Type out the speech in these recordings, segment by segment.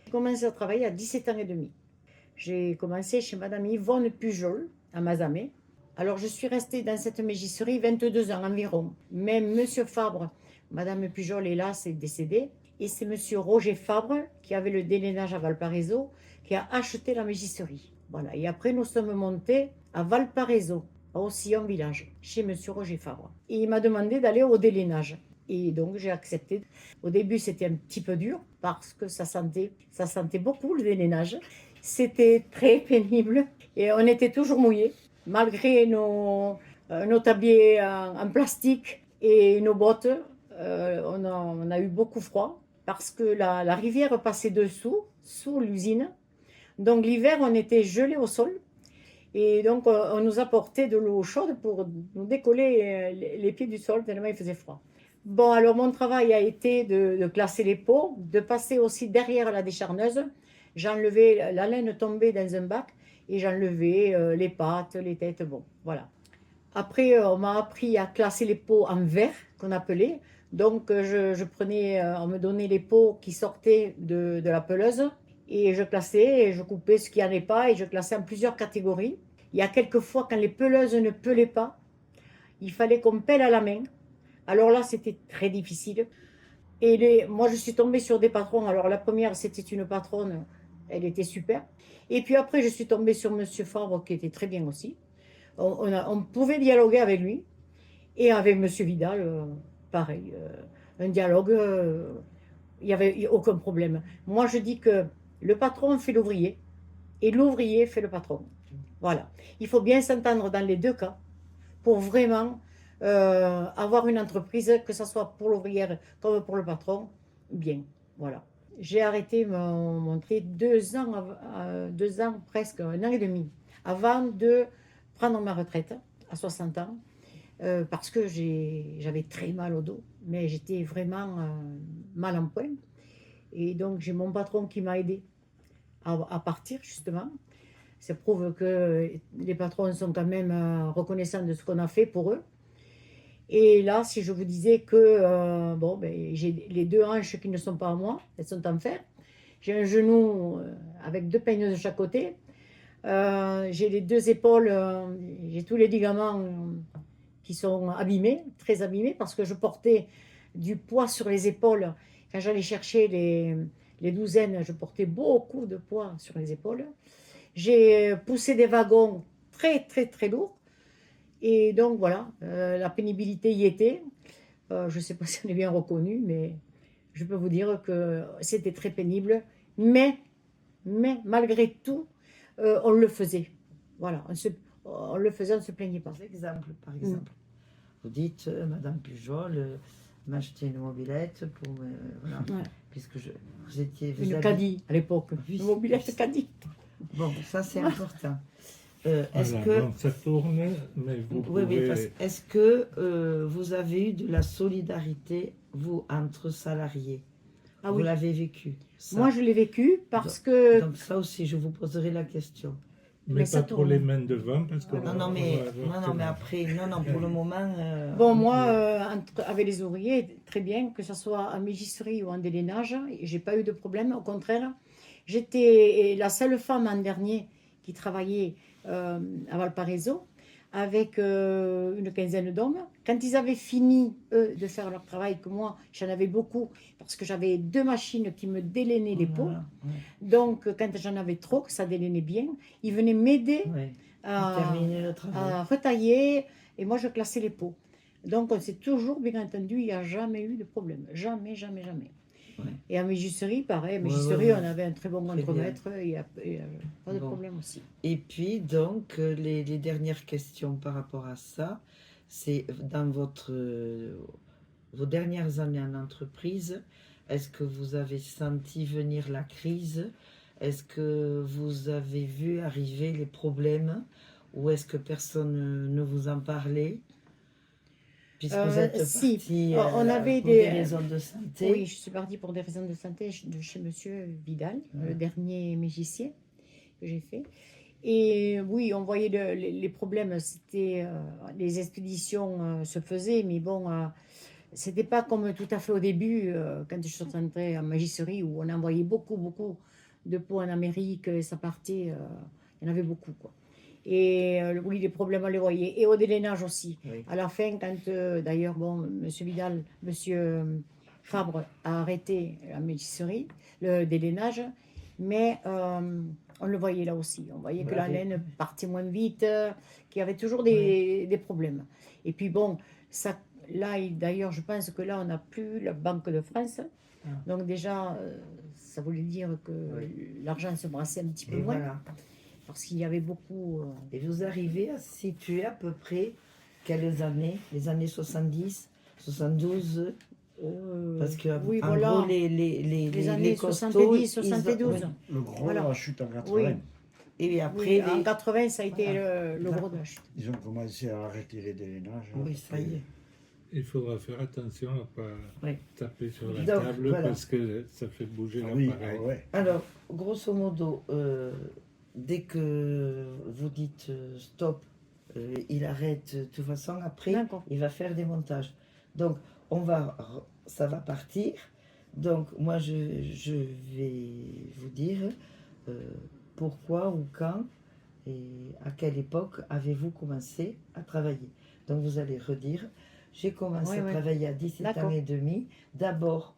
J'ai commencé à travailler à 17 ans et demi. J'ai commencé chez Madame Yvonne Pujol, à Mazamet. Alors, je suis restée dans cette mégisserie 22 ans environ. Mais Monsieur Fabre, Madame Pujol, hélas, est décédée. Et c'est Monsieur Roger Fabre, qui avait le délénage à Valparaiso, qui a acheté la mégisserie. Voilà. Et après, nous sommes montés à Valparaiso, à Ossillon village, chez Monsieur Roger Fabre. Et il m'a demandé d'aller au délénage. Et donc, j'ai accepté. Au début, c'était un petit peu dur parce que ça sentait beaucoup le délénage. C'était très pénible et on était toujours mouillés, malgré nos tabliers en plastique et nos bottes. On a eu beaucoup froid parce que la rivière passait dessous, sous l'usine. Donc l'hiver, on était gelés au sol. Et donc, on nous apportait de l'eau chaude pour nous décoller les pieds du sol, tellement il faisait froid. Bon, alors mon travail a été de classer les pots, de passer aussi derrière la décharneuse. J'enlevais, la laine tombée dans un bac et j'enlevais les pattes, les têtes, bon, voilà. Après, on m'a appris à classer les pots en verre, qu'on appelait. Donc, je prenais, on me donnait les pots qui sortaient de la peleuse et je classais et je coupais ce qui n'y en avait pas et je classais en plusieurs catégories. Il y a quelques fois, quand les peleuses ne pelaient pas, il fallait qu'on pèle à la main. Alors là, c'était très difficile. Moi, je suis tombée sur des patrons. Alors la première, c'était une patronne, elle était super. Et puis après, je suis tombée sur Monsieur Fabre, qui était très bien aussi. On pouvait dialoguer avec lui. Et avec Monsieur Vidal, pareil. Un dialogue, il n'y avait aucun problème. Moi, je dis que le patron fait l'ouvrier et l'ouvrier fait le patron. Voilà. Il faut bien s'entendre dans les deux cas pour vraiment avoir une entreprise, que ce soit pour l'ouvrière comme pour le patron, bien. Voilà. J'ai arrêté mon travail 2 ans, presque, 1 an et demi, avant de prendre ma retraite à 60 ans, parce que j'avais très mal au dos, mais j'étais vraiment mal en point. Et donc, j'ai mon patron qui m'a aidé à partir, justement. Ça prouve que les patrons sont quand même reconnaissants de ce qu'on a fait pour eux. Et là, si je vous disais que bon, ben, j'ai les deux hanches qui ne sont pas à moi, elles sont en fer. J'ai un genou avec 2 peigneuses de chaque côté. J'ai les 2 épaules, j'ai tous les ligaments qui sont abîmés, très abîmés, parce que je portais du poids sur les épaules. Quand j'allais chercher les douzaines, je portais beaucoup de poids sur les épaules. J'ai poussé des wagons très, très, très lourds. Et donc voilà, la pénibilité y était. Je ne sais pas si on est bien reconnu, mais je peux vous dire que c'était très pénible. Mais malgré tout, on le faisait. Voilà, on le faisait, on ne se plaignait pas. Par exemple, vous dites, Madame Pujol m'a acheté une mobilette pour, voilà, Ouais. puisque vous Une avez- caddie à l'époque, Oui, une mobilette oui. caddie. Bon, ça c'est important. Est-ce Voilà, que, bon, ça tourne, mais vous oui, pouvez... est-ce que vous avez eu de la solidarité, vous, entre salariés? Ah Vous oui, l'avez vécu, ça. moi je l'ai vécu parce que... Donc ça aussi, je vous poserai la question. Mais ça pas trop tourne. les mains devant, parce qu'on Non, va, non, on mais, va avoir non, mais tellement. après, non, pour le moment... Bon, moi, avec les ouvriers, très bien, que ce soit en mégisserie ou en délénage, j'ai pas eu de problème. Au contraire, j'étais la seule femme en dernier qui travaillait à Valparaiso avec une quinzaine d'hommes. Quand ils avaient fini, eux, de faire leur travail, que moi, j'en avais beaucoup, parce que j'avais 2 machines qui me délainaient les pots. Voilà, ouais. Donc, quand j'en avais trop, que ça délainait bien, ils venaient m'aider Ouais. à, Terminer le travail. à retailler et moi je classais les pots. Donc on s'est toujours bien entendu, il n'y a jamais eu de problème. Jamais, jamais, jamais. Ouais. Et en mégisserie, pareil, en Ouais, mégisserie, ouais. on avait un très bon Très contremaître, il n'y a pas de Bon. problème aussi. Et puis, donc, les dernières questions par rapport à ça, c'est dans vos dernières années en entreprise, est-ce que vous avez senti venir la crise? Est-ce que vous avez vu arriver les problèmes? Ou est-ce que personne ne vous en parlait? Puisque vous êtes Si, parti on avait pour des raisons de santé. Oui, je suis partie pour des raisons de santé de chez Monsieur Vidal, le dernier mégicien que j'ai fait. Et oui, on voyait les problèmes, c'était les expéditions se faisaient, mais bon, c'était pas comme tout à fait au début, quand je suis entrée en magisserie, où on envoyait beaucoup, beaucoup de pots en Amérique, ça partait, il y en avait beaucoup, quoi. Et oui, les problèmes, on les voyait. Et au délainage aussi. Oui. À la fin, quand d'ailleurs, bon, monsieur Vidal, monsieur Fabre a arrêté la mégisserie, le délainage, mais on le voyait là aussi. On voyait que la Oui. laine partait moins vite, qu'il y avait toujours Oui. des problèmes. Et puis bon, ça, là, d'ailleurs, je pense que là, on n'a plus la Banque de France. Ah. Donc déjà, ça voulait dire que Oui. l'argent se brassait un petit peu Et moins, voilà. parce qu'il y avait beaucoup... Et vous arrivez à situer à peu près quelles années? Les années 70, 72? Parce que oui, en voilà, gros, les années costauds, 70, ils 72. ont- Le gros Voilà. de la chute en 80. Oui. Et après, Oui, en les... 80, ça a été Voilà. le gros de la chute. Ils ont commencé à arrêter les délainages. Oui, ça y est. Il faudra faire attention à ne pas Oui. taper sur la Donc, table voilà. parce que ça fait bouger Ah oui, l'appareil. ah ouais. Alors, grosso modo, dès que vous dites stop, il arrête de toute façon. Après, D'accord. il va faire des montages. Donc, ça va partir. Donc, moi, je vais vous dire pourquoi ou quand et à quelle époque avez-vous commencé à travailler. Donc, vous allez redire, j'ai commencé Ouais, à ouais. travailler à 17 ans D'accord. et demi. D'abord,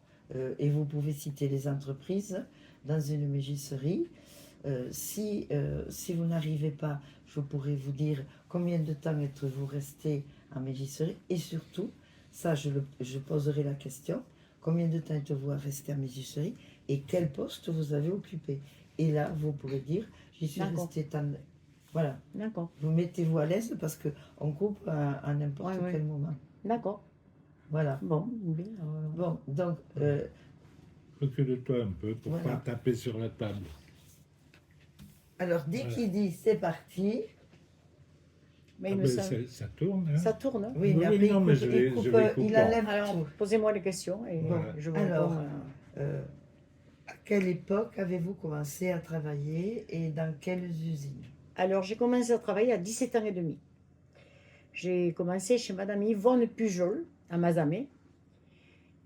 et vous pouvez citer les entreprises, dans une mégisserie. Si vous n'arrivez pas, je pourrais vous dire combien de temps êtes-vous resté en mégisserie et surtout, ça je poserai la question, combien de temps êtes-vous resté en mégisserie et quel poste vous avez occupé. Et là, vous pourrez dire, j'y suis D'accord. resté tant... Voilà, D'accord, vous mettez-vous à l'aise parce qu'on coupe à n'importe Ouais, ouais. quel moment. d'accord. Voilà. Bon, oui, Bon, donc, Recule-toi un peu pour Voilà. pas taper sur la table. alors dès Voilà. qu'il dit c'est parti, mais Ah il me ben, semble- ça tourne. Hein. ça tourne. Hein. oui, mais Oui, après non, mais il coupe, je vais- il coupe, je vais couper. il enlève Alors, tout. posez-moi les questions et Voilà. je vous Alors, réponds. À quelle époque avez-vous commencé à travailler et dans quelles usines? Alors, j'ai commencé à travailler à 17 ans et demi. J'ai commencé chez Madame Yvonne Pujol, à Mazamet.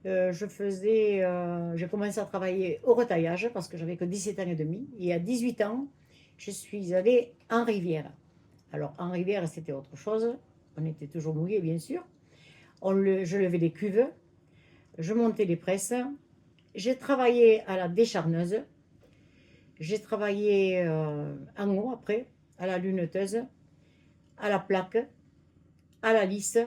J'ai commencé à travailler au retaillage parce que j'avais que 17 ans et demi. Et à 18 ans, je suis allée en rivière. Alors, en rivière, c'était autre chose. On était toujours mouillés, bien sûr. Je levais les cuves, je montais les presses. J'ai travaillé à la décharneuse. J'ai travaillé en haut après, à la lunetteuse, à la plaque, à la lisse.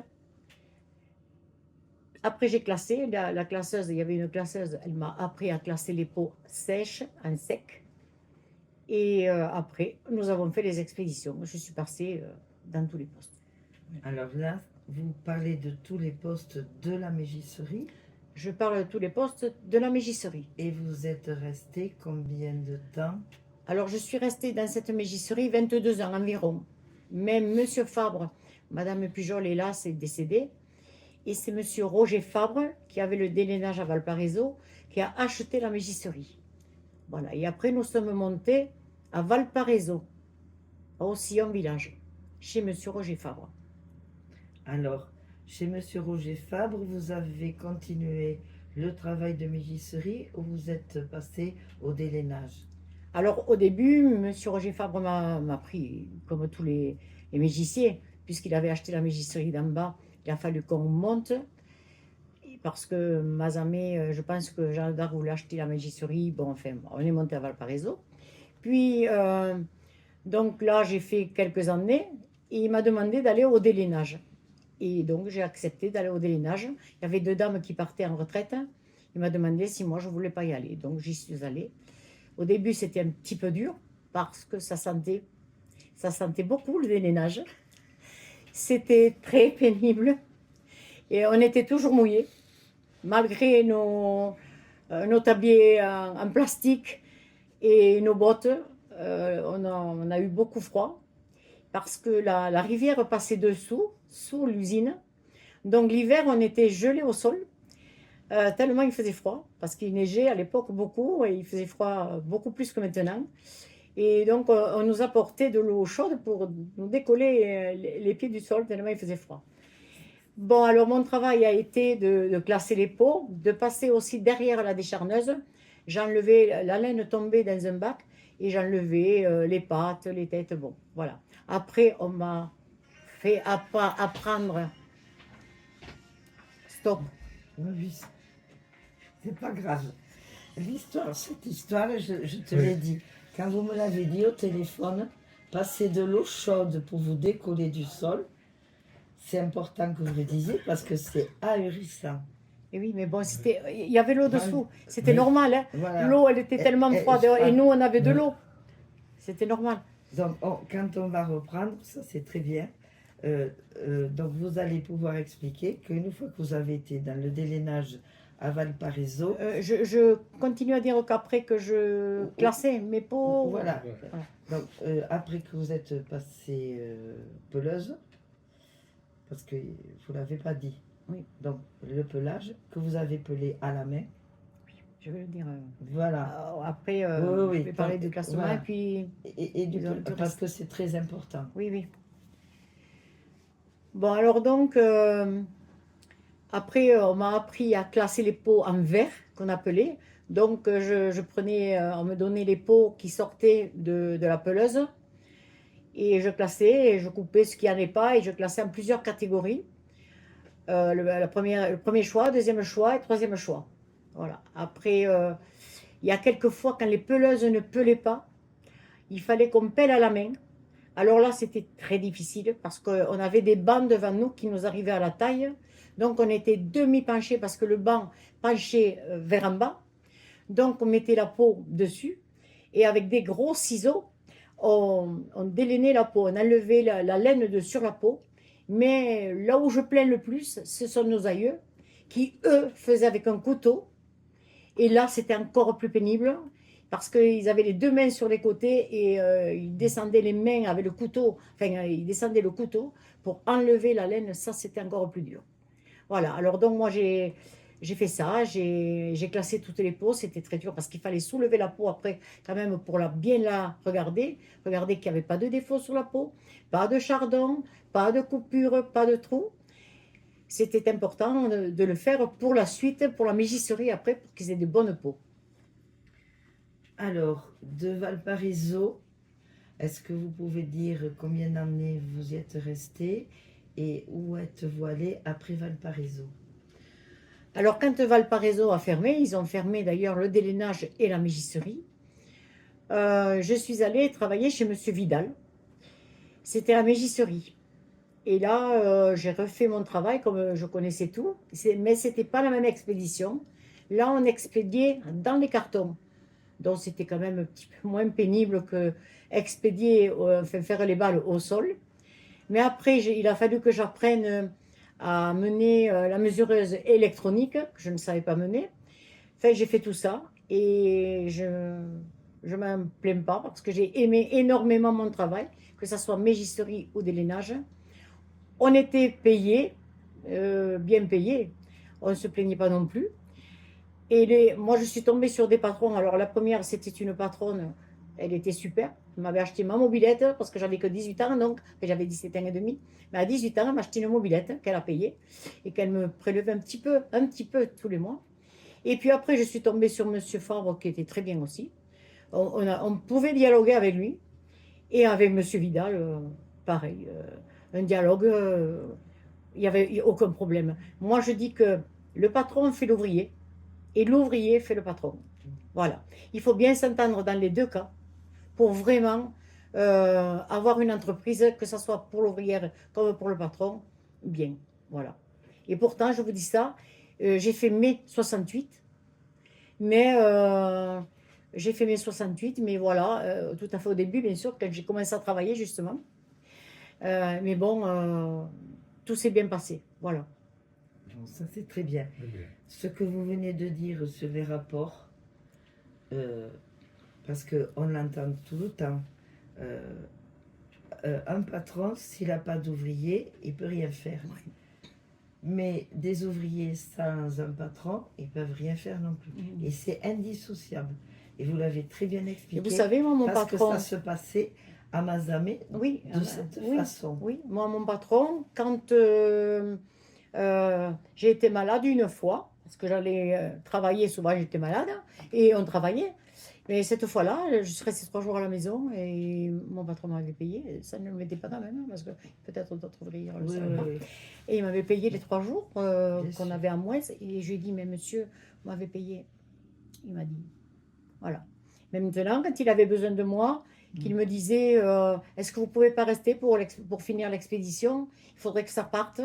Après, j'ai classé. La classeuse, il y avait une classeuse, elle m'a appris à classer les pots sèches, en sec. Et après, nous avons fait les expéditions. Je suis passée dans tous les postes. Alors là, vous parlez de tous les postes de la mégisserie Je parle de tous les postes de la mégisserie. et vous êtes resté combien de temps? Alors, je suis restée dans cette mégisserie 22 ans environ. Même Monsieur Fabre, Madame Pujol, hélas, est décédée. Et c'est Monsieur Roger Fabre, qui avait le délainage à Valparaiso, qui a acheté la mégisserie. Voilà. Et après, nous sommes montés à Valparaiso, à Ossillon village, chez Monsieur Roger Fabre. Alors, chez Monsieur Roger Fabre, vous avez continué le travail de mégisserie ou vous êtes passé au délainage? Alors, au début, Monsieur Roger Fabre m'a pris, comme tous les mégiciens, puisqu'il avait acheté la mégisserie d'en bas. Il a fallu qu'on monte, parce que Mazamet, je pense que Jean d'Arc voulait acheter la mégisserie. Bon, enfin, on est monté à Valparaiso. Puis, donc là, j'ai fait quelques années, et il m'a demandé d'aller au délainage. Et donc, j'ai accepté d'aller au délainage. Il y avait 2 dames qui partaient en retraite. Il m'a demandé si moi, je ne voulais pas y aller. Donc, j'y suis allée. Au début, c'était un petit peu dur, parce que ça sentait beaucoup le délainage. C'était très pénible. Et on était toujours mouillés, malgré nos tabliers en plastique et nos bottes. On a eu beaucoup froid, parce que la rivière passait dessous, sous l'usine. Donc l'hiver, on était gelés au sol, tellement il faisait froid, parce qu'il neigeait à l'époque beaucoup, et il faisait froid beaucoup plus que maintenant. Et donc on nous apportait de l'eau chaude pour nous décoller les pieds du sol, tellement il faisait froid. Bon, alors mon travail a été de classer les pots, de passer aussi derrière la décharneuse, j'enlevais, la laine tombait dans un bac et j'enlevais les pattes, les têtes, bon, voilà. Après, on m'a fait apprendre, stop, Oui, c'est pas grave. L'histoire, cette histoire, je te Oui. l'ai dit. Quand vous me l'avez dit au téléphone, passer de l'eau chaude pour vous décoller du sol, c'est important que vous le disiez parce que c'est ahurissant. et oui, mais bon, c'était, il y avait l'eau dessous, c'était Oui. normal, hein. Voilà. L'eau, elle était tellement froide, je et parle- nous, on avait de Oui. l'eau, c'était normal. Donc, quand on va reprendre, ça c'est très bien. Donc, vous allez pouvoir expliquer qu'une fois que vous avez été dans le délainage à Valparaiso, Je continue à dire qu'après que je classais mes pots, voilà. Voilà. Donc, après que vous êtes passé peleuse, parce que vous ne l'avez pas dit. Oui. Donc, le pelage que vous avez pelé à la main, je veux dire, voilà. après, Oui, je vais parler donc, du classement, voilà. et puis, Et du Du parce reste. que c'est très important. oui, oui. Bon, alors donc, après, on m'a appris à classer les pots en verre, qu'on appelait. Donc, je prenais, on me donnait les pots qui sortaient de la peleuse. Et je classais, et je coupais ce qu'il n'y en avait pas, et je classais en plusieurs catégories. Le premier choix, deuxième choix et troisième choix. Voilà. Après, il y a quelques fois, quand les peleuses ne pelaient pas, il fallait qu'on pèle à la main. Alors là, c'était très difficile parce qu'on avait des bancs devant nous qui nous arrivaient à la taille. Donc, on était demi-penché parce que le banc penchait vers en bas. Donc, on mettait la peau dessus et avec des gros ciseaux, on délainait la peau, on enlevait la laine de sur la peau. Mais là où je plains le plus, ce sont nos aïeux qui, eux, faisaient avec un couteau. Et là, c'était encore plus pénible parce qu'ils avaient les deux mains sur les côtés et ils descendaient les mains avec le couteau, enfin, ils descendaient le couteau pour enlever la laine. Ça, c'était encore plus dur. Voilà, alors donc moi, j'ai fait ça, j'ai classé toutes les peaux, c'était très dur parce qu'il fallait soulever la peau après quand même pour bien la regarder qu'il n'y avait pas de défaut sur la peau, pas de chardon, pas de coupure, pas de trou. C'était important de le faire pour la suite, pour la mégisserie après, pour qu'ils aient de bonnes peaux. Alors, de Valparaiso, est-ce que vous pouvez dire combien d'années vous y êtes resté et où êtes-vous allé après Valparaiso? Alors quand Valparaiso a fermé, ils ont fermé d'ailleurs le délainage et la mégisserie, je suis allée travailler chez Monsieur Vidal. C'était la mégisserie. Et là, j'ai refait mon travail comme je connaissais tout, mais ce n'était pas la même expédition. Là, on expédiait dans les cartons. Donc, c'était quand même un petit peu moins pénible que expédier, enfin, faire les balles au sol. Mais après, il a fallu que j'apprenne à mener la mesureuse électronique, que je ne savais pas mener. Enfin, j'ai fait tout ça et je ne m'en plains pas parce que j'ai aimé énormément mon travail, que ce soit mégisserie ou délainage. On était payés, bien payés, on ne se plaignait pas non plus. Et moi, je suis tombée sur des patrons. Alors, la première, c'était une patronne, elle était super. Elle m'avait acheté ma mobilette parce que j'avais que 18 ans, donc j'avais 17 ans et demi. Mais à 18 ans, elle m'a acheté une mobilette qu'elle a payée et qu'elle me prélevait un petit peu tous les mois. Et puis après, je suis tombée sur Monsieur Fabre qui était très bien aussi. On pouvait dialoguer avec lui et avec Monsieur Vidal, pareil. Un dialogue, il n'y avait aucun problème. Moi, je dis que le patron fait l'ouvrier et l'ouvrier fait le patron. Voilà. Il faut bien s'entendre dans les deux cas pour vraiment avoir une entreprise, que ce soit pour l'ouvrière comme pour le patron, bien. Voilà. Et pourtant, je vous dis ça, j'ai fait mai 68, mais j'ai fait mai 68, mais voilà, tout à fait au début, bien sûr, quand j'ai commencé à travailler, justement. Mais bon, tout s'est bien passé. Voilà. Bon, ça c'est très bien. Très bien. Ce que vous venez de dire sur les rapports, parce qu'on l'entend tout le temps, un patron, s'il n'a pas d'ouvrier, il ne peut rien faire. Ouais. Mais des ouvriers sans un patron, ils ne peuvent rien faire non plus. Et c'est indissociable. Et vous l'avez très bien Et expliqué. vous savez, moi, mon parce patron... que ça se passait à Mazamet Oui, de cette oui, façon. oui, moi, mon patron, quand j'ai été malade une fois, parce que j'allais travailler, souvent j'étais malade, et on travaillait. Mais cette fois-là, je suis restée 3 jours à la maison et mon patron m'avait payé. Ça ne le mettait pas dans la main parce que peut-être d'autres ouvriers le Oui, savaient oui, pas. oui. Et il m'avait payé les 3 jours Bien qu'on sûr. avait en moins. Et je lui ai dit, mais monsieur, vous m'avez payé. Il m'a dit, voilà. Mais maintenant, quand il avait besoin de moi, qu'il me disait, est-ce que vous pouvez pas rester pour finir l'expédition? Il faudrait que ça parte.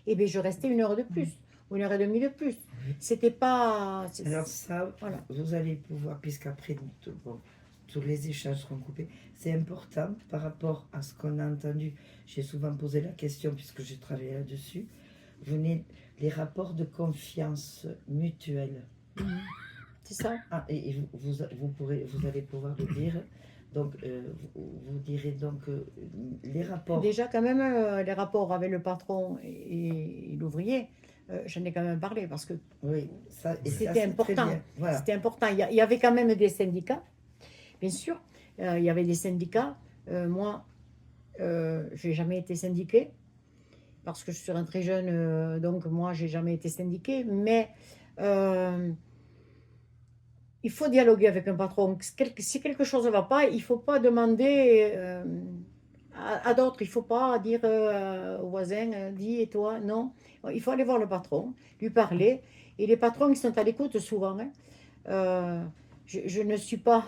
Et bien, je restais 1 heure de plus, ou 1 heure et demie de plus. Oui. C'était pas... Alors ça, Voilà. vous allez pouvoir, puisqu'après bon, tous les échanges seront coupés, c'est important par rapport à ce qu'on a entendu. J'ai souvent posé la question puisque j'ai travaillé là-dessus. Les rapports de confiance mutuelle. C'est ça. Ah, et vous allez pouvoir le dire. Donc, vous direz donc les rapports. Déjà, quand même, les rapports avec le patron et l'ouvrier, j'en ai quand même parlé parce que Oui, ça, et ça, c'était c'est très important. bien. Voilà. C'était important. Il y avait quand même des syndicats, bien sûr. Il y avait des syndicats. Moi, je n'ai jamais été syndiquée parce que je suis rentrée jeune, donc moi, j'ai jamais été syndiquée. Mais il faut dialoguer avec un patron. Si quelque chose ne va pas, il ne faut pas demander à d'autres. Il ne faut pas dire au voisin, dis et toi. Non, il faut aller voir le patron, lui parler. Et les patrons, ils sont à l'écoute souvent. Hein. Je ne suis pas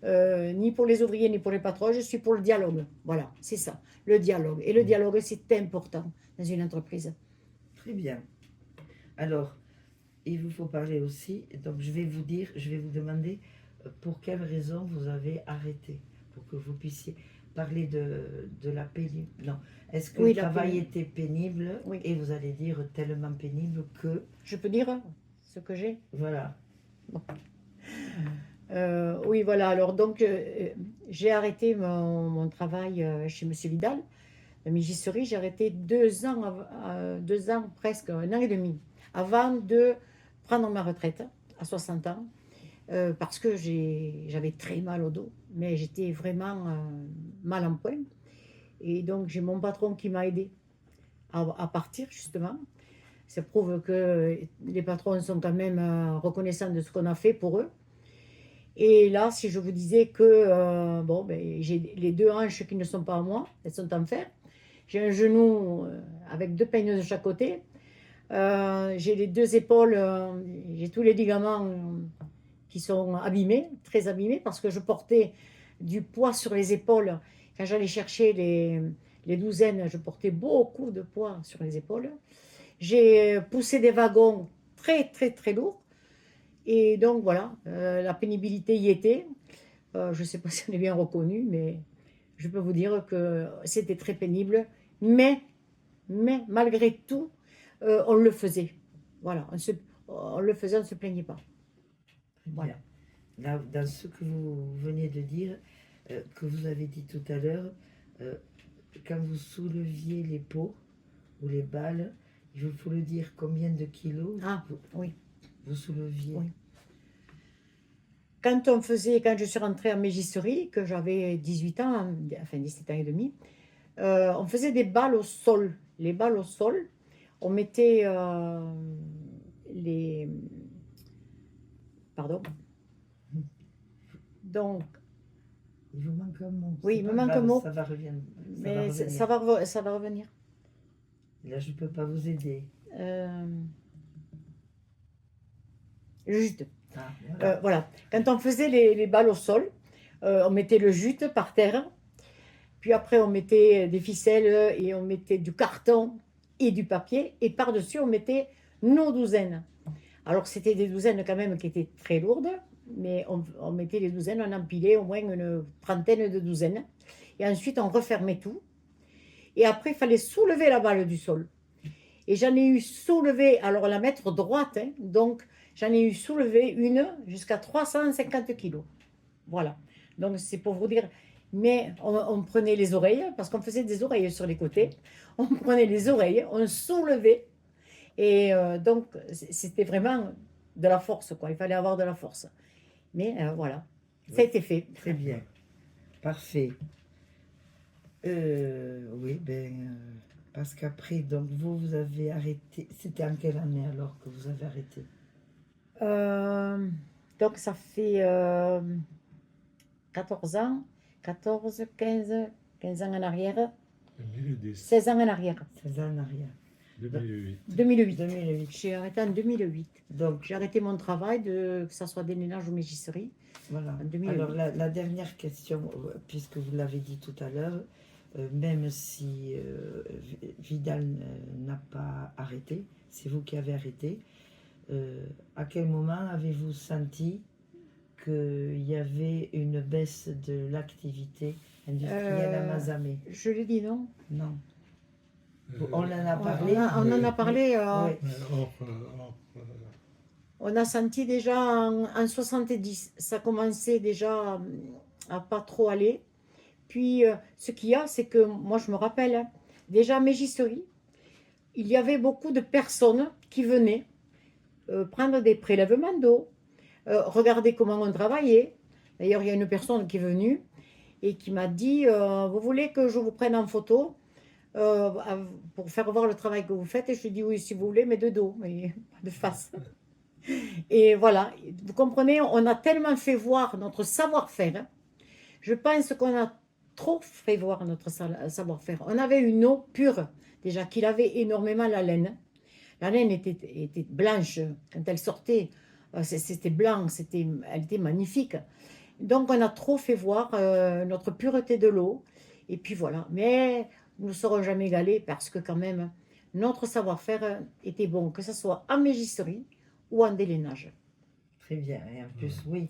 ni pour les ouvriers ni pour les patrons, je suis pour le dialogue. Voilà, c'est ça, le dialogue. Et le dialogue, c'est important dans une entreprise. Très bien. Alors, il vous faut parler aussi. Donc, je vais vous demander pour quelle raison vous avez arrêté, pour que vous puissiez parler de la pénible. Non. Est-ce que Oui, le la travail pénible. était pénible Oui. et vous allez dire tellement pénible que. Je peux dire ce que j'ai? Voilà. Oui, voilà. Alors, donc, j'ai arrêté mon travail chez Monsieur Vidal, la mégisserie. J'ai arrêté 2 ans, 2 ans, presque 1 an et demi, avant de prendre ma retraite à 60 ans, parce que j'avais très mal au dos, mais j'étais vraiment mal en point. Et donc, j'ai mon patron qui m'a aidé à partir, justement. Ça prouve que les patrons sont quand même reconnaissants de ce qu'on a fait pour eux. Et là, si je vous disais que bon, ben, j'ai les 2 hanches qui ne sont pas à moi, elles sont en fer. J'ai un genou avec 2 peignes de chaque côté. J'ai les 2 épaules, j'ai tous les ligaments qui sont abîmés, très abîmés, parce que je portais du poids sur les épaules. Quand j'allais chercher les douzaines, je portais beaucoup de poids sur les épaules. J'ai poussé des wagons très, très, très lourds. Et donc voilà, la pénibilité y était. Je ne sais pas si on est bien reconnu, mais je peux vous dire que c'était très pénible. Mais malgré tout, on le faisait. Voilà, on le faisait, on ne se plaignait pas. Très Voilà. bien. Là, dans ce que vous venez de dire, que vous avez dit tout à l'heure, quand vous souleviez les pots ou les balles, il vous faut le dire combien de kilos Ah, oui. vous souleviez. Oui. Quand je suis rentrée en mégisserie, que j'avais 18 ans, enfin 17 ans et demi, on faisait des balles au sol. Les balles au sol, on mettait les... Pardon. Donc, Il vous manque un mot. Oui, C'est il me pas manque grave, un mot. Ça va revenir. mais ça va revenir. Là, je ne peux pas vous aider. Le jute. Ah, voilà. Voilà. Quand on faisait les balles au sol, on mettait le jute par terre. Puis après, on mettait des ficelles et on mettait du carton et du papier. Et par-dessus, on mettait nos douzaines. Alors, c'était des douzaines quand même qui étaient très lourdes. Mais on mettait les douzaines, on empilait au moins une trentaine de douzaines. Et ensuite, on refermait tout. Et après, il fallait soulever la balle du sol. Et j'en ai eu soulevé, alors la mettre droite, hein, donc j'en ai eu soulevé une jusqu'à 350 kilos. Voilà. Donc c'est pour vous dire. Mais on prenait les oreilles, parce qu'on faisait des oreilles sur les côtés. On prenait les oreilles, on soulevait. Et donc c'était vraiment de la force, quoi. Il fallait avoir de la force. Mais voilà, ça a été fait. Très bien. Parfait. Oui, ben. Parce qu'après, donc vous avez arrêté. C'était en quelle année alors que vous avez arrêté? Euh, donc ça fait 14 ans, 14, 15 ans en arrière, 2010, 16 ans en arrière, 16 ans en arrière. 2008. 2008. 2008. J'ai arrêté en 2008. Donc, J'ai arrêté mon travail, que ce soit délénage ou mégisserie, voilà. en 2008. Alors, la dernière question, puisque vous l'avez dit tout à l'heure, même si Vidal n'a pas arrêté, c'est vous qui avez arrêté, à quel moment avez-vous senti qu'il y avait une baisse de l'activité industrielle à Mazamet? Je l'ai dit, non? Non. Euh, On en a parlé. On en a parlé. Oui. On a senti déjà en 70, ça commençait déjà à pas trop aller. Puis ce qu'il y a, c'est que moi je me rappelle, hein, déjà à Mégisserie, il y avait beaucoup de personnes qui venaient prendre des prélèvements d'eau, regarder comment on travaillait. D'ailleurs, il y a une personne qui est venue et qui m'a dit vous voulez que je vous prenne en photo pour faire voir le travail que vous faites? Et je lui ai dit oui, si vous voulez, mais de dos, mais pas de face. Et voilà, vous comprenez, on a tellement fait voir notre savoir-faire. Hein. Je pense qu'on a trop fait voir notre savoir-faire. On avait une eau pure, déjà, qu'il avait énormément la laine. La laine était blanche quand elle sortait. C'était blanc, elle était magnifique. Donc, on a trop fait voir notre pureté de l'eau. Et puis voilà. Mais nous ne serons jamais égalés parce que quand même, notre savoir-faire était bon, que ce soit en mégisserie ou en délénage. Très bien. Et en plus, oui,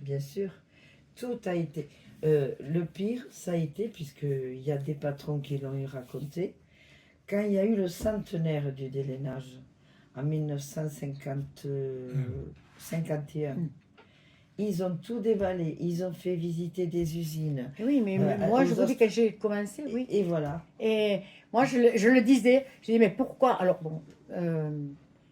bien sûr, tout a été. Le pire, ça a été, puisqu'il y a des patrons qui l'ont eu raconté, quand il y a eu le centenaire du délénage, en 1951, ils ont tout déballé, ils ont fait visiter des usines. Oui, mais moi, je vous dis que j'ai commencé, oui. Et voilà. Et moi, je le disais, je dis, mais pourquoi? Alors, bon,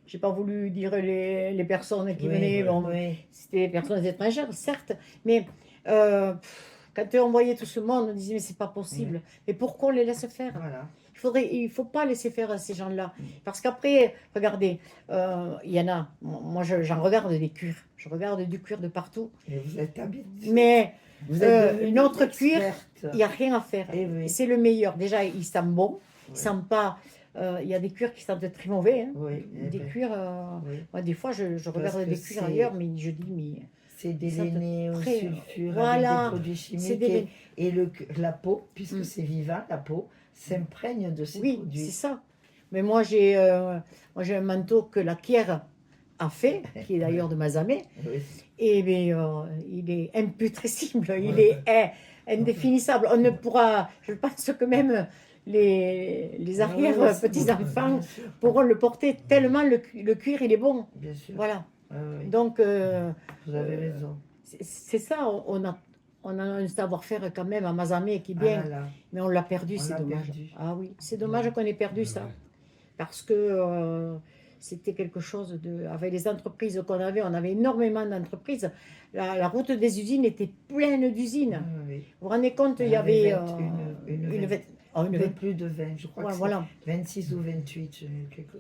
j'ai pas voulu dire les personnes qui venaient, bon, c'était des personnes étrangères, certes, mais quand on voyait tout ce monde, on disait, mais c'est pas possible. Mais pourquoi on les laisse faire? Voilà. Il faut pas laisser faire ces gens-là. Parce qu'après, regardez, il y en a, moi j'en regarde des cuirs, je regarde du cuir de partout. Et vous êtes habitué. Mais Vous êtes notre cuir, experte. il n'y a rien à faire. Eh oui. C'est le meilleur. Déjà, il sent bon, il Oui. sent pas. Il y a des cuirs qui sentent très mauvais. Hein. Oui, eh Des ben, cuirs. oui. Moi, des fois, je regarde que des cuirs c'est- ailleurs, mais je dis, mais. C'est des Ils sentent lainés au très- sulfure voilà, avec des produits c'est chimiques des- et la peau, puisque Mm. c'est vivant, la peau s'imprègne de ces Oui, produits. c'est ça. Mais moi, j'ai un manteau que la Kier a fait, qui est d'ailleurs de Mazamet. Oui. Et mais, il est imputrescible, il est indéfinissable. On ne pourra, je pense que même les arrière Ah oui, c'est petits-enfants bien sûr. pourront le porter tellement le cuir, il est bon. Bien sûr. Voilà. Ah oui, Donc, vous avez raison. c'est ça, on a un savoir-faire quand même à Mazamet qui est Ah bien, là là. mais on l'a perdu, On c'est l'a dommage. perdu. Ah oui, c'est dommage qu'on ait perdu ça. Parce que c'était quelque chose de... Avec les entreprises qu'on avait, on avait énormément d'entreprises. La route des usines était pleine d'usines. Ah oui. Vous vous rendez compte, il y Il y avait avait une plus de 20, je crois que voilà. c'est 26 ou 28.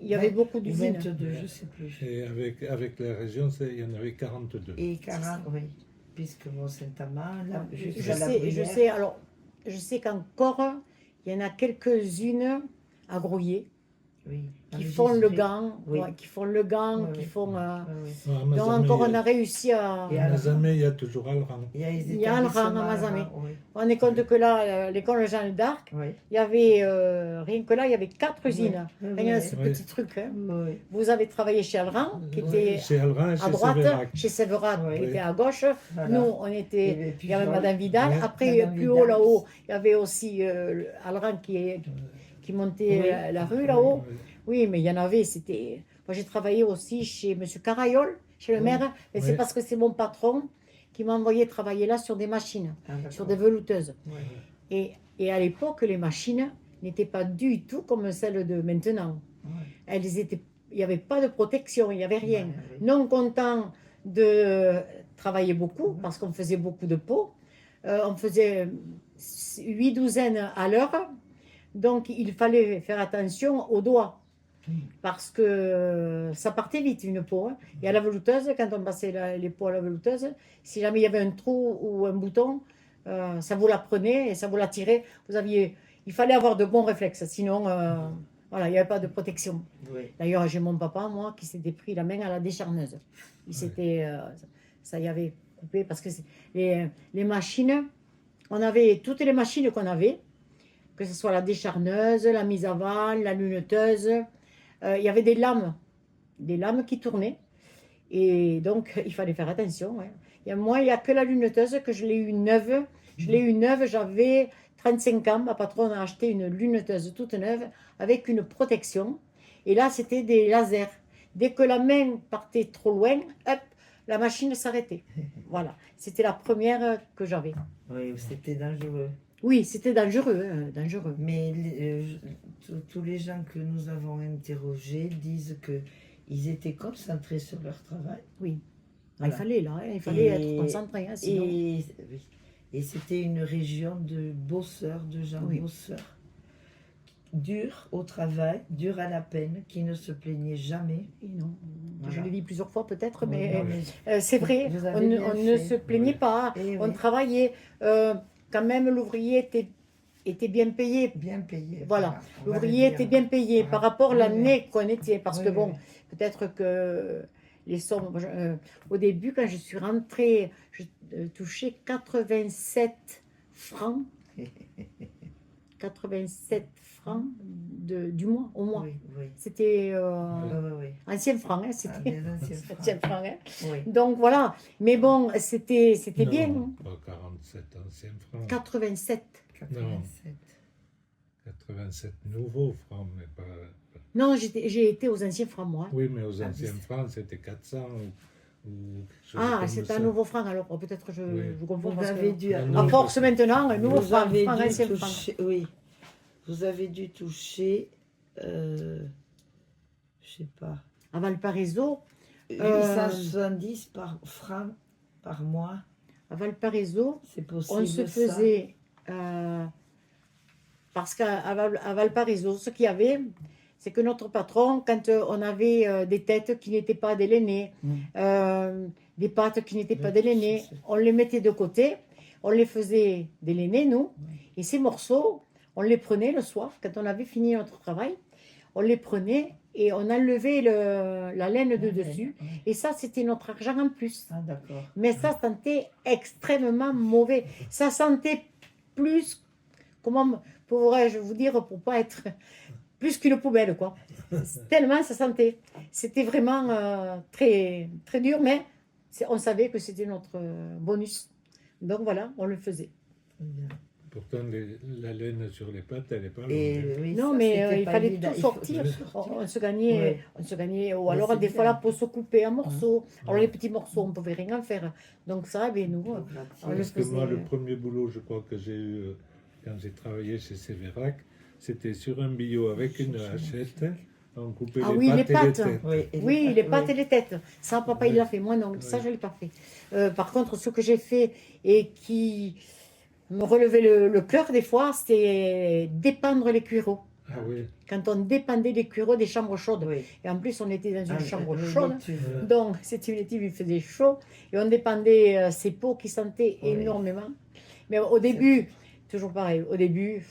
Il y avait 20 beaucoup ou d'usines. 22, je ne sais plus. Et avec la région, il y en avait 42. Et 40, oui. Puisque mon Saint-Amand, là, Je jusqu'à la sais, Bruyère. alors, je sais qu'encore, il y en a quelques-unes à Grouillé Oui. qui font le Enregistré. gant, Oui. qui font le gant, Oui, qui oui. font... Ah oui. À donc Mazamet, encore, on a réussi à... Et à à la- Mazamet, il y a toujours Alran. Il y a les Il y a un rang à établissements, Mazamet. oui. On est compte que là, l'école Jeanne d'Arc, Oui. il y avait, rien que là, il y avait 4 usines. Oui, Rien oui, ce oui. petit truc. Hein. oui. Vous avez travaillé chez Alran, qui Oui. était Chez Alran et à chez droite, Sévérac. chez Séverat, Oui. qui était à gauche. Voilà. Nous, on était... Et puis, Il y avait Jean- Madame Vidal. Ouais. Après, Madame plus Vidal. haut, là-haut, il y avait aussi Alran qui montait Oui. la rue, là-haut. Oui. Oui, mais il y en avait, c'était... Moi, j'ai travaillé aussi chez M. Carayol, chez le Oui. maire, mais c'est Oui. parce que c'est mon patron qui m'a envoyé travailler là sur des machines, Ah, d'accord. sur des velouteuses. Oui. Et à l'époque, les machines n'étaient pas du tout comme celles de maintenant. Oui. Elles étaient... Il n'y avait pas de protection, il n'y avait rien. Oui, oui. Non content de travailler beaucoup, parce qu'on faisait beaucoup de pots, on faisait 8 douzaines à l'heure. Donc, il fallait faire attention aux doigts. Parce que ça partait vite, une peau. Hein. Et à la velouteuse, quand on passait les peaux à la velouteuse, si jamais il y avait un trou ou un bouton, ça vous la prenait et ça vous la tirait. Il fallait avoir de bons réflexes, sinon, voilà, il n'y avait pas de protection. Oui. D'ailleurs, j'ai mon papa, moi, qui s'était pris la main à la décharneuse. Il s'était, ça y avait coupé parce que les machines, on avait toutes les machines qu'on avait, que ce soit la décharneuse, la mise à vanne, la lunetteuse. Il y avait des lames qui tournaient. Et donc, il fallait faire attention. Ouais. Moi, il n'y a que la lunetteuse que je l'ai eu neuve. Je l'ai eu neuve, j'avais 35 ans. Ma patronne a acheté une lunetteuse toute neuve avec une protection. Et là, c'était des lasers. Dès que la main partait trop loin, hop, la machine s'arrêtait. Voilà. C'était la première que j'avais. Oui, c'était dangereux. Oui, c'était dangereux, dangereux. Mais tous les gens que nous avons interrogés disent qu'ils étaient concentrés sur leur travail. Oui. Voilà. Il fallait là, hein, il fallait être concentré. Hein, sinon... Et c'était une région de bosseurs, de gens Oui. bosseurs, durs au travail, durs à la peine, qui ne se plaignaient jamais. Et non, Voilà. je l'ai dit plusieurs fois peut-être, Oui, mais mais c'est vrai, vous on, avez bien on ne fait. se plaignait Oui. pas, Eh on oui. travaillait. Quand même, l'ouvrier était bien payé. Bien payé. Voilà, on va le l'ouvrier dire. était bien payé Voilà. par rapport à Oui, l'année qu'on était. Parce Oui, que oui, bon, oui. peut-être que les sommes. Au début, quand je suis rentrée, je touchais 87 francs. 87 francs du mois, au mois. Oui, oui. C'était Oui. ancien franc, hein, Ah, c'était des anciens francs. ancien franc. Hein. Oui. Donc voilà, mais bon, c'était bien. Non, Hein. pas 47 anciens francs. 87. 87. 87 nouveaux francs, mais pas. Non, j'ai été aux anciens francs, moi. Oui, mais aux Ah, anciens oui. francs, c'était 400 ou quelque chose Ah, comme c'est ça. un nouveau franc, alors peut-être je Oui. confonds. Vous parce que- avez dû. Ah, À non, force parce que- maintenant, un nouveau Vous franc, avez franc, dû ancien franc. toucher. Oui. Vous avez dû toucher. Je sais pas. À Valparaiso, 870 par franc par mois. à Valparaiso, C'est possible. on se ça faisait... parce qu'à Valparaiso, ce qu'il y avait, c'est que notre patron, quand on avait des têtes qui n'étaient pas délaînées, des pattes qui n'étaient pas Oui, délaînées, c'est ça. on les mettait de côté, on les faisait délaîner, nous, et ces morceaux, on les prenait le soir, quand on avait fini notre travail, on les prenait et on enlevait la laine de dessus, Oui. et ça, c'était notre argent en plus. Ah, d'accord. Mais ça sentait extrêmement mauvais. Ça sentait plus, comment pourrais-je vous dire, pour pas être plus qu'une poubelle, quoi. Tellement ça sentait. C'était vraiment très, très dur, mais on savait que c'était notre bonus. Donc voilà, on le faisait. Très bien. Pourtant, la laine sur les pattes, elle n'est pas longue. Et oui, Non, ça, mais c'était il pas fallait évident. tout Il faut sortir. tout sortir. On se gagnait, ou Mais alors c'est des fois bien. la peau se coupait en morceaux. Alors Ouais. les petits morceaux, on ne pouvait rien en faire. Donc ça, ben, nous, Pour on gratter. le Parce que moi, faisait. le premier boulot, je crois que j'ai eu quand j'ai travaillé chez Sévérac, c'était sur un billot avec une hachette. On coupait Ah les oui, pattes les et les pattes. têtes. Oui, les pattes et les têtes. Ça, papa, il Oui. l'a fait. Moi, non. Ça, Oui. je ne l'ai pas fait. Par contre, ce que j'ai fait et qui me relevait le cœur des fois, c'était dépendre les cuireaux. Ah oui. Quand on dépendait les cuireaux des chambres chaudes. Oui. Et en plus, on était dans une Ah, chambre oui, chaude. tu veux. Donc, c'était l'été, il faisait chaud. Et on dépendait ces peaux qui sentaient Oui. énormément. Mais au début, toujours pareil, au début,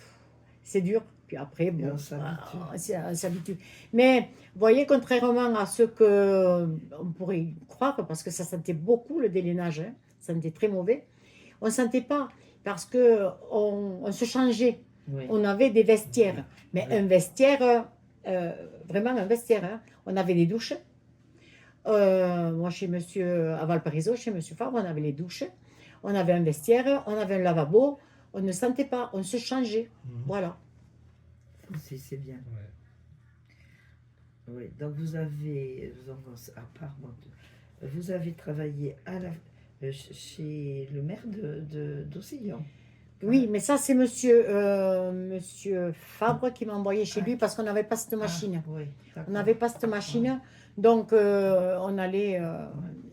c'est dur. Puis après, bon, on s'habitue. on s'habitue. Mais vous voyez, contrairement à ce que on pourrait croire, parce que ça sentait beaucoup le délainage, hein, ça sentait très mauvais, on ne sentait pas parce que on se changeait. Oui. On avait des vestiaires, mais Oui. un vestiaire, vraiment un vestiaire. Hein. On avait des douches. Moi, chez monsieur, à Valparaiso, chez monsieur Fabre, on avait les douches. On avait un vestiaire, on avait un lavabo. On ne sentait pas, on se changeait. Mhm. Voilà. C'est bien. Ouais. Oui. Donc vous avez, à part moi, vous avez travaillé chez le maire d'Aucillon. Oui, mais ça, c'est monsieur Fabre qui m'a envoyé chez lui parce qu'on n'avait pas cette machine. Ah, oui, d'accord. On n'avait pas cette machine. Donc, on allait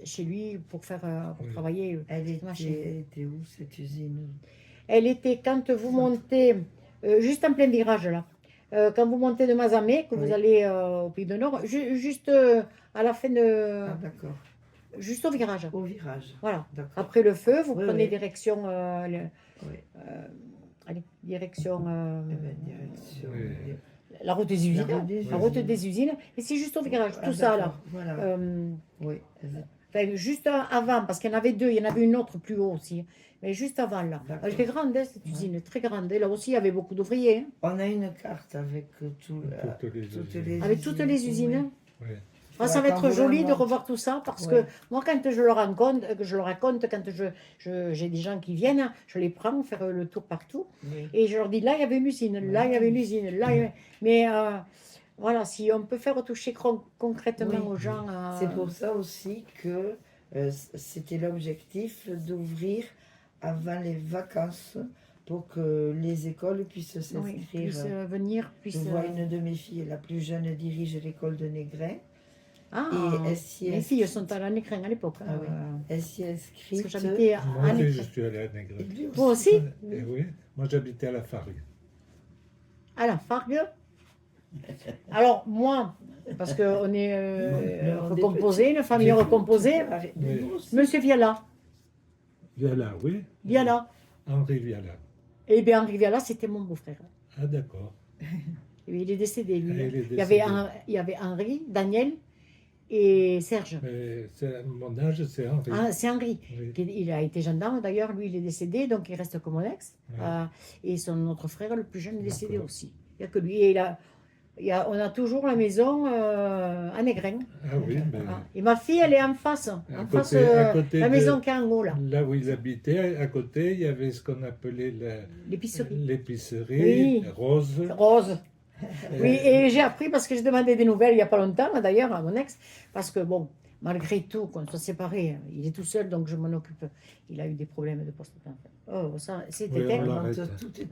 chez lui pour Oui. travailler. Elle cette machine. était où cette usine? Elle était, quand vous montez Juste en plein virage, là. Quand vous montez de Mazamet, que vous Oui. allez au Pays du Nord, juste à la fin de... Ah, d'accord. Juste au virage. Au virage. Voilà. D'accord. Après le feu, vous Oui, prenez oui. direction... Oui. allez, direction... Eh ben, direction. Oui. la route des usines. La route des usines. Et c'est juste au virage, Ah, tout ça, là. d'accord. Voilà. Oui. Enfin, juste avant, parce qu'il y en avait deux, il y en avait une autre plus haut aussi. Mais juste avant, là. D'accord. Elle était grande, hein, cette usine, très grande. Et là aussi, il y avait beaucoup d'ouvriers. Hein. On a une carte avec Toutes les usines. Avec toutes les usines. Oui. Ah, ça va Quand être vous joli la de montrez. revoir tout ça parce Ouais. que moi, quand je le raconte, quand j'ai des gens qui viennent, je les prends faire le tour partout Oui. et je leur dis là, il y avait une usine, là, il y avait une usine, là, il y avait... Mais voilà, si on peut faire toucher concrètement Oui. aux gens. C'est pour ça aussi que c'était l'objectif d'ouvrir avant les vacances pour que les écoles puissent Oui, s'inscrire. puissent venir, Je puissent. vois une de mes filles, la plus jeune, dirige l'école de Négrin. Ah, Et elle s'y est mes filles inscrite. sont à la Nécrin à l'époque. Ah oui. Elle s'y est Parce inscrite. que j'habitais à Moi aussi, je Nécrin. suis allé à Négrel. Lui Toi aussi Eh oui, moi j'habitais à la Fargue. À la Fargue. Alors, moi, parce qu'on est Non, des recomposé, petits. une famille recomposée, Oui. Monsieur Viala. Viala, oui. Viala. Henri Viala. Eh bien, Henri Viala, c'était mon beau-frère. Ah, d'accord. Il est décédé, lui. Ah, il est Il y avait décédé. il y avait Henri, Daniel et Serge. Mais mon âge, c'est Henri. Ah, c'est Henri. Oui. Il a été gendarme, d'ailleurs. Lui, il est décédé, donc il reste comme mon ex. Ouais. Et son autre frère, le plus jeune, est décédé D'accord. aussi. Il n'y a que lui. Et on a toujours la maison à Négrin. Ah oui, mais Ah. Et ma fille, elle est en face. En À face, côté- à côté la de- maison qui est en haut, là. là où il habitait, à côté, il y avait ce qu'on appelait L'épicerie. l'épicerie Oui. rose. Rose. Oui, et j'ai appris parce que j'ai demandé des nouvelles il n'y a pas longtemps, d'ailleurs, à mon ex. Parce que, bon, malgré tout, qu'on soit séparés, il est tout seul, donc je m'en occupe. Il a eu des problèmes de prostate. Oh, ça, c'était Oui, on terrible. l'arrête. Tout est